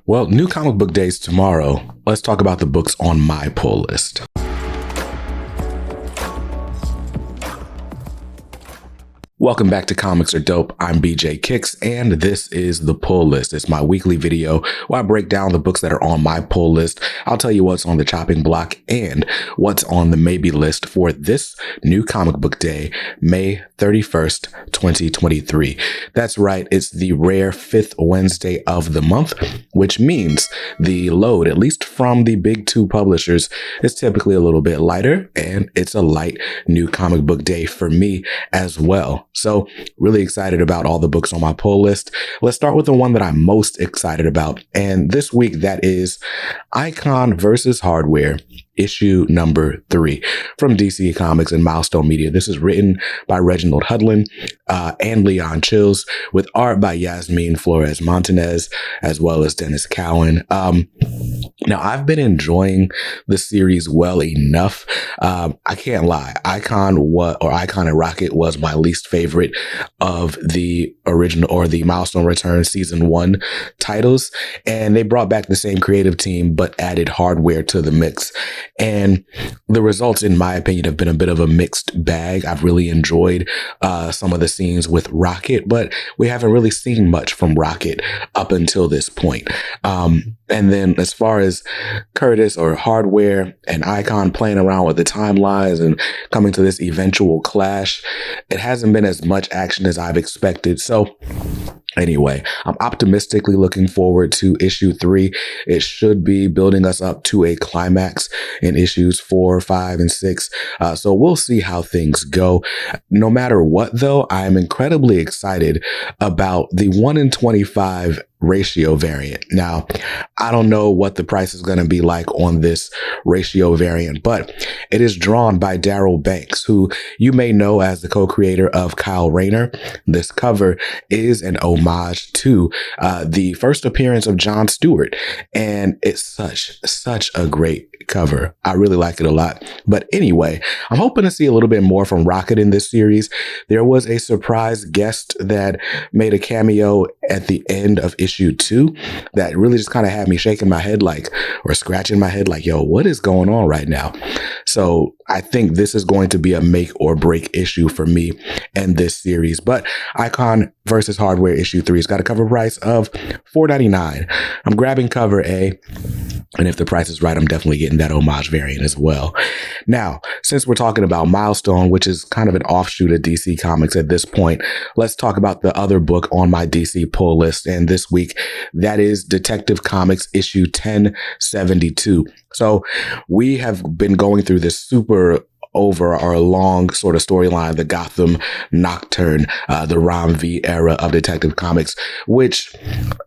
Well, new comic book days tomorrow. Let's talk about the books on my pull list. Welcome back to Comics Are Dope. I'm BJ Kicks, and this is the pull list. It's my weekly video where I break down the books that are on my pull list. I'll tell you what's on the chopping block and what's on the maybe list for this new comic book day, May 31st, 2023. That's right. It's the rare fifth Wednesday of the month, which means the load, at least from the big two publishers, is typically a little bit lighter, and it's a light new comic book day for me as well. So really excited about all the books on my pull list. Let's start with the one that I'm most excited about. And this week, that is Icon versus Hardware, issue number 3 from DC Comics and Milestone Media. This is written by Reginald Hudlin and Leon Chills, with art by Yasmin Flores Montanez, as well as Dennis Cowan. Now, I've been enjoying the series well enough. I can't lie. Icon and Rocket was my least favorite of the original or the Milestone Return season 1 titles. And they brought back the same creative team, but added Hardware to the mix. And the results, in my opinion, have been a bit of a mixed bag. I've really enjoyed some of the scenes with Rocket, but we haven't really seen much from Rocket up until this point. And then as far as Curtis or Hardware and Icon playing around with the timelines and coming to this eventual clash, it hasn't been as much action as I've expected. So anyway, I'm optimistically looking forward to issue 3. It should be building us up to a climax in issues 4, 5, and 6. So we'll see how things go. No matter what, though, I'm incredibly excited about the 1-in-25 ratio variant. Now, I don't know what the price is going to be like on this ratio variant, but it is drawn by Daryl Banks, who you may know as the co-creator of Kyle Rayner. This cover is an homage to the first appearance of Jon Stewart, and it's such a great cover. I really like it a lot. But anyway, I'm hoping to see a little bit more from Rocket in this series. There was a surprise guest that made a cameo at the end of issue 2 that really just kind of had me shaking my head or scratching my head like, yo, what is going on right now? So I think this is going to be a make or break issue for me and this series. But Icon versus Hardware issue 3 has got a cover price of $4.99. I'm grabbing cover A, and if the price is right, I'm definitely getting that homage variant as well. Now, since we're talking about Milestone, which is kind of an offshoot of DC Comics at this point, let's talk about the other book on my DC pull list. And this week, that is Detective Comics issue 1072. So we have been going through this super over our long sort of storyline, the Gotham Nocturne, the Ram V era of Detective Comics, which,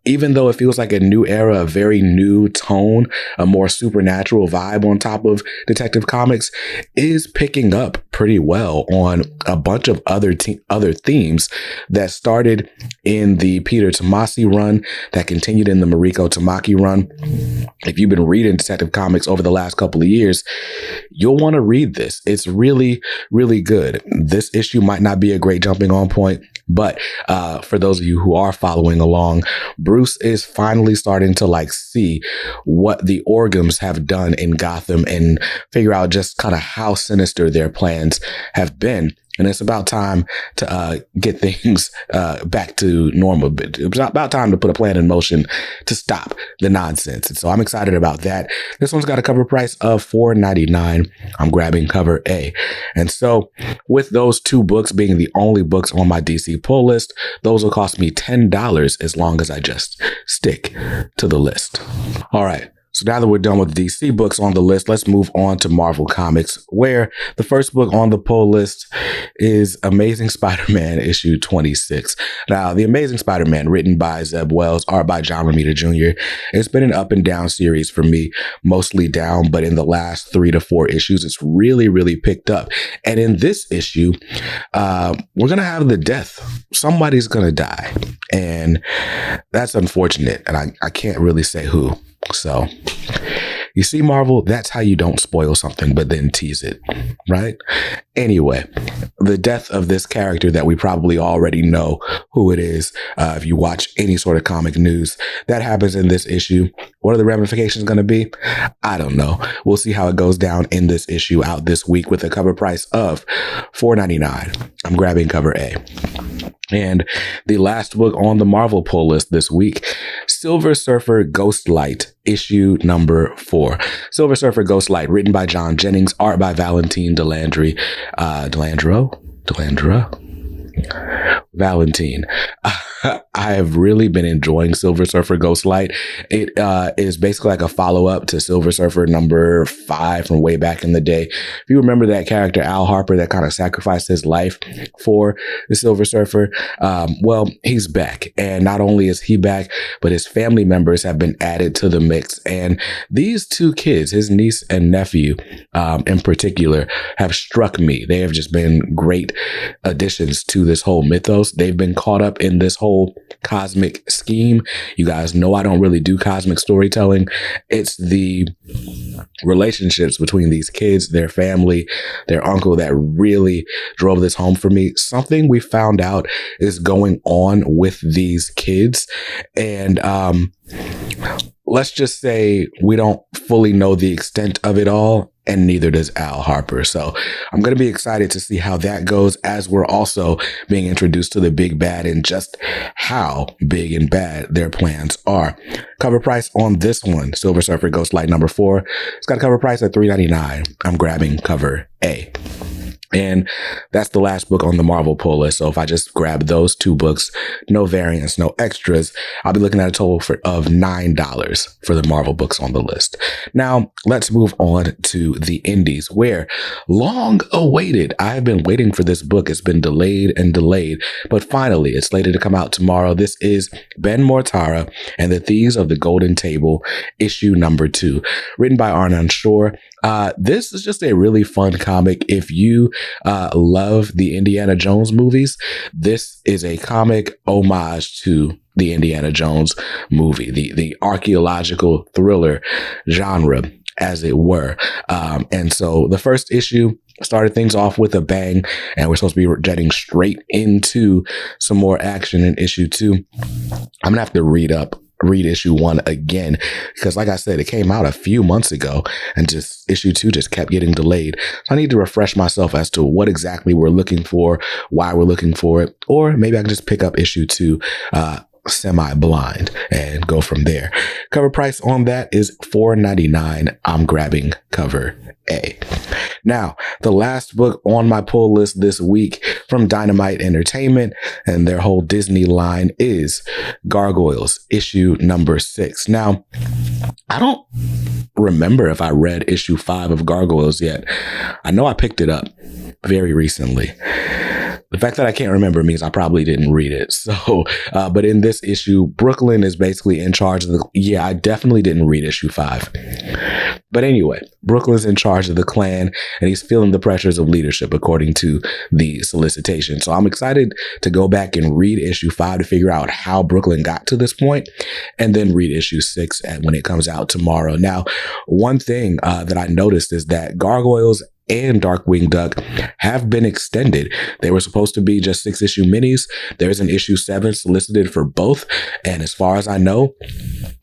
even though it feels like a new era, a very new tone, a more supernatural vibe on top of Detective Comics, is picking up pretty well on a bunch of other themes that started in the Peter Tomasi run, that continued in the Mariko Tamaki run. If you've been reading Detective Comics over the last couple of years, you'll want to read this. It's really, really good. This issue might not be a great jumping on point, but for those of you who are following along, Bruce is finally starting to see what the Orgums have done in Gotham and figure out just kind of how sinister their plans have been. And it's about time to get things back to normal. It's about time to put a plan in motion to stop the nonsense. And so I'm excited about that. This one's got a cover price of $4.99. I'm grabbing cover A. And so with those 2 books being the only books on my DC pull list, those will cost me $10 as long as I just stick to the list. All right. So now that we're done with DC books on the list, let's move on to Marvel Comics, where the first book on the pull list is Amazing Spider-Man issue 26. Now, The Amazing Spider-Man, written by Zeb Wells, art by John Romita Jr., it's been an up and down series for me, mostly down, but in the last 3 to 4 issues, it's really, really picked up. And in this issue, we're going to have the death. Somebody's going to die. And that's unfortunate. And I can't really say who. So You see, Marvel, that's how you don't spoil something, but then tease it, right? Anyway, the death of this character that we probably already know who it is, if you watch any sort of comic news, that happens in this issue. What are the ramifications going to be? I don't know. We'll see how it goes down in this issue out this week with a cover price of $4.99. I'm grabbing cover A. And the last book on the Marvel pull list this week, Silver Surfer Ghostlight, issue number 4. Silver Surfer Ghostlight, written by John Jennings, art by Valentine Delandre. Valentine. I have really been enjoying Silver Surfer Ghostlight. It is basically like a follow-up to Silver Surfer number 5 from way back in the day. If you remember that character, Al Harper, that kind of sacrificed his life for the Silver Surfer, well, he's back. And not only is he back, but his family members have been added to the mix. And these two kids, his niece and nephew in particular, have struck me. They have just been great additions to this whole mythos. They've been caught up in this whole cosmic scheme. You guys know I don't really do cosmic storytelling. It's the relationships between these kids, their family, their uncle that really drove this home for me. Something we found out is going on with these kids. And let's just say we don't fully know the extent of it all, and neither does Al Harper. So I'm going to be excited to see how that goes, as we're also being introduced to the big bad and just how big and bad their plans are. Cover price on this one, Silver Surfer Ghostlight number 4. It's got a cover price at $3.99. I'm grabbing cover A. And that's the last book on the Marvel pull list. So if I just grab those 2 books, no variants, no extras, I'll be looking at a total of $9 for the Marvel books on the list. Now, let's move on to the indies, where long awaited, I've been waiting for this book. It's been delayed and delayed, but finally it's slated to come out tomorrow. This is Ben Mortara and the Thieves of the Golden Table, issue number 2, written by Arnon Shore. This is just a really fun comic. If you love the Indiana Jones movies, this is a comic homage to the Indiana Jones movie, the archaeological thriller genre, as it were. And so the first issue started things off with a bang, and we're supposed to be jetting straight into some more action in issue 2. I'm gonna have to read issue 1 again, because like I said, it came out a few months ago and just issue 2 just kept getting delayed. So I need to refresh myself as to what exactly we're looking for, why we're looking for it, or maybe I can just pick up issue 2 semi-blind and go from there. Cover price on that is $4.99. I'm grabbing cover A. Now, the last book on my pull list this week from Dynamite Entertainment and their whole Disney line is Gargoyles, issue number 6. Now, I don't remember if I read issue 5 of Gargoyles yet. I know I picked it up very recently. The fact that I can't remember means I probably didn't read it. So, but in this issue, Brooklyn is basically in charge of I definitely didn't read issue 5. But anyway, Brooklyn's in charge of the clan and he's feeling the pressures of leadership according to the solicitation. So I'm excited to go back and read issue 5 to figure out how Brooklyn got to this point, and then read issue 6 when it comes out tomorrow. Now, one thing that I noticed is that Gargoyles and Darkwing Duck have been extended. They were supposed to be just 6-issue minis. There's an issue 7 solicited for both. And as far as I know,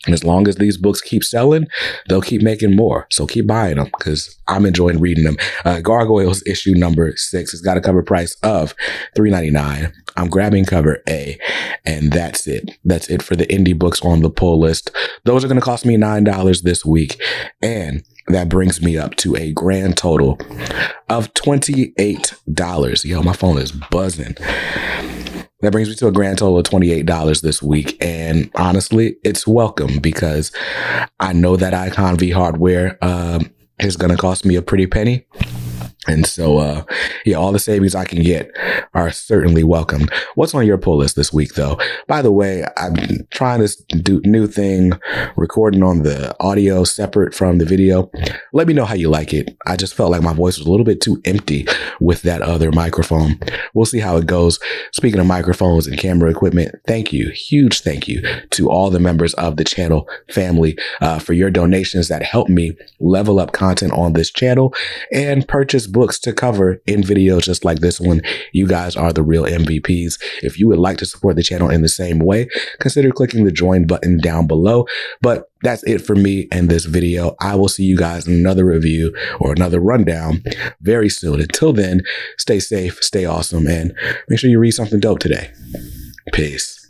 as long as these books keep selling, they'll keep making more. So keep buying them because I'm enjoying reading them. Gargoyles issue number 6 has got a cover price of $3.99. I'm grabbing cover A, and that's it. That's it for the indie books on the pull list. Those are going to cost me $9 this week. And that brings me up to a grand total of $28. Yo, my phone is buzzing. That brings me to a grand total of $28 this week. And honestly, it's welcome because I know that Icon V Hardware is going to cost me a pretty penny. And so, yeah, all the savings I can get are certainly welcomed. What's on your pull list this week, though? By the way, I'm trying this new thing, recording on the audio separate from the video. Let me know how you like it. I just felt like my voice was a little bit too empty with that other microphone. We'll see how it goes. Speaking of microphones and camera equipment, thank you, huge thank you to all the members of the channel family for your donations that help me level up content on this channel and purchase books to cover in videos just like this one. You guys are the real MVPs. If you would like to support the channel in the same way, consider clicking the join button down below. But that's it for me in this video. I will see you guys in another review or another rundown very soon. Until then, stay safe, stay awesome, and make sure you read something dope today. Peace.